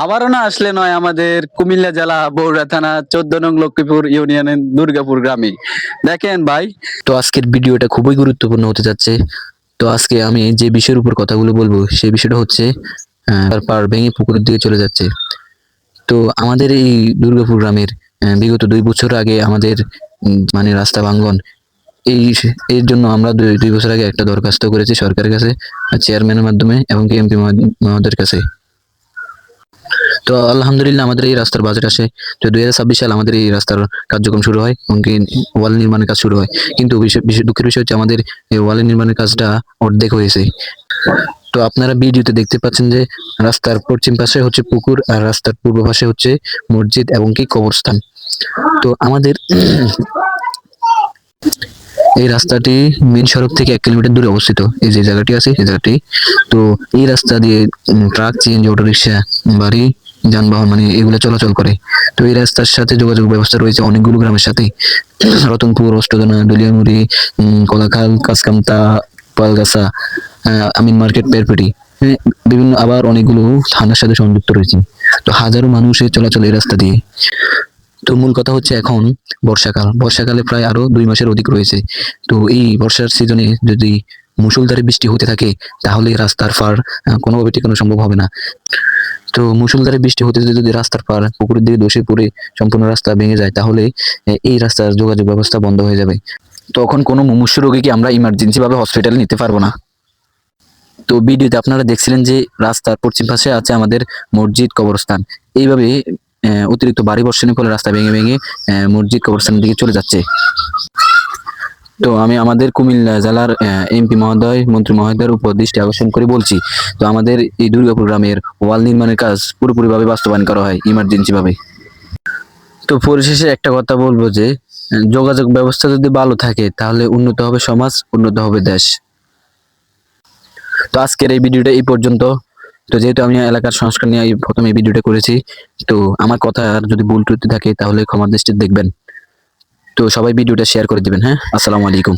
আবারও না আসলে নয় আমাদের কুমিল্লা জেলা বগুড়া থানা 14 নং লক্ষ্মীপুর ইউনিয়নের দুর্গাপুর গ্রামে। দেখেন ভাই, তো আজকের ভিডিওটা খুবই গুরুত্বপূর্ণ হতে যাচ্ছে। তো আজকে আমি যে বিষয়ের উপর কথাগুলো বলবো সেই বিষয়টা হচ্ছে পাড় ভেঙে পুকুরের দিকে চলে যাচ্ছে। তো আমাদের এই দুর্গাপুর গ্রামের বিগত 2 বছর আগে আমাদের মানে রাস্তা ভাঙ্গন এই এর জন্য আমরা 2 বছর আগে একটা দরখাস্ত করেছি সরকারের কাছে, চেয়ারম্যানের মাধ্যমে এবং এমপি মহোদয়ের কাছে। তো আলহামদুলিল্লাহ আমাদের এই রাস্তার বাজেট আসে। তো 2026 সালে আমাদের এই রাস্তার কার্যক্রম শুরু হয় এবং ওয়াল নির্মাণের কাজ শুরু হয়। কিন্তু দুঃখের বিষয় হচ্ছে আমাদের এই ওয়াল নির্মাণের কাজটা অর্ধেক হয়েছে। তো আপনারা ভিডিওতে দেখতে পাচ্ছেন যে রাস্তার পশ্চিম পাশে হচ্ছে পুকুর আর রাস্তার পূর্ব পাশে হচ্ছে মসজিদ এবং কি কবরস্থান। তো আমাদের এই রাস্তাটি মেন সড়ক থেকে 1 কিলোমিটার দূরে অবস্থিত। এই যে জায়গাটি আছে এই জায়গাটি। তো এই রাস্তা দিয়ে ট্রাক, সিএনজি, অটোরিকশা, বাড়ি যানবাহন মানে এগুলো চলাচল করে। তো এই রাস্তার সাথে যোগাযোগ ব্যবস্থা রয়েছে অনেকগুলো গ্রামের সাথে। রতনপুর, অষ্টদনা, দলিয়ামুড়ি, কলাখাল, কাসকামতা, পালগাছা, আমিন মার্কেট, পেরপেটি, বিভিন্ন আবার অনেকগুলো থানার সাথে সংযুক্ত রয়েছে। তো হাজারো মানুষের চলাচল এই রাস্তা দিয়ে। তো মূল কথা হচ্ছে এখন বর্ষাকালে প্রায় আরো 2 মাসের অধিক রয়েছে। তো এই বর্ষার সিজনে যদি মুষলধারে বৃষ্টি হতে থাকে তাহলে রাস্তার পার কোনোভাবে টিকানো সম্ভব হবে না। তো মুষলধারে বৃষ্টি হতে যদি রাস্তার পার পুকুরের দিকে ধসে পড়ে সম্পূর্ণ রাস্তা ভেঙে যায় তাহলে এই রাস্তার যোগাযোগ ব্যবস্থা বন্ধ হয়ে যাবে। তখন কোনো মুমূর্ষু রোগীকে আমরা ইমার্জেন্সি ভাবে হসপিটালে নিতে পারবো না। তো ভিডিওতে আপনারা দেখছিলেন যে রাস্তার পশ্চিম পাশে আছে আমাদের মসজিদ, কবরস্থান। এইভাবে অতিরিক্ত ভারী বর্ষণের ফলে রাস্তা ভেঙে ভেঙে মসজিদ, কবরস্থানের দিকে চলে যাচ্ছে। তো আমি আমাদের কুমিল্লা জেলার এমপি মহোদয়, মন্ত্রী মহোদয়ের উপর দৃষ্টি আকর্ষণ করে বলছি, তো আমাদের এই দুর্গাপুর গ্রামের ওয়াল নির্মাণের কাজ পুরোপুরিভাবে বাস্তবায়ন করা হয় ইমার্জেন্সি ভাবে। তো পরিশেষে একটা কথা বলবো যে যোগাযোগ ব্যবস্থা যদি ভালো থাকে তাহলে উন্নত হবে সমাজ, উন্নত হবে দেশ। তো আজকের এই ভিডিওটা এই পর্যন্ত। তো যেহেতু আমি এলাকার সংস্কার নিয়ে প্রথমে এই ভিডিওটা করেছি, তো আমার কথা আর যদি ভুল ত্রুটি থাকে তাহলে ক্ষমার দৃষ্টিতে দেখবেন। তো সবাই ভিডিওটা শেয়ার করে দিবেন। হ্যাঁ, আসসালামু আলাইকুম।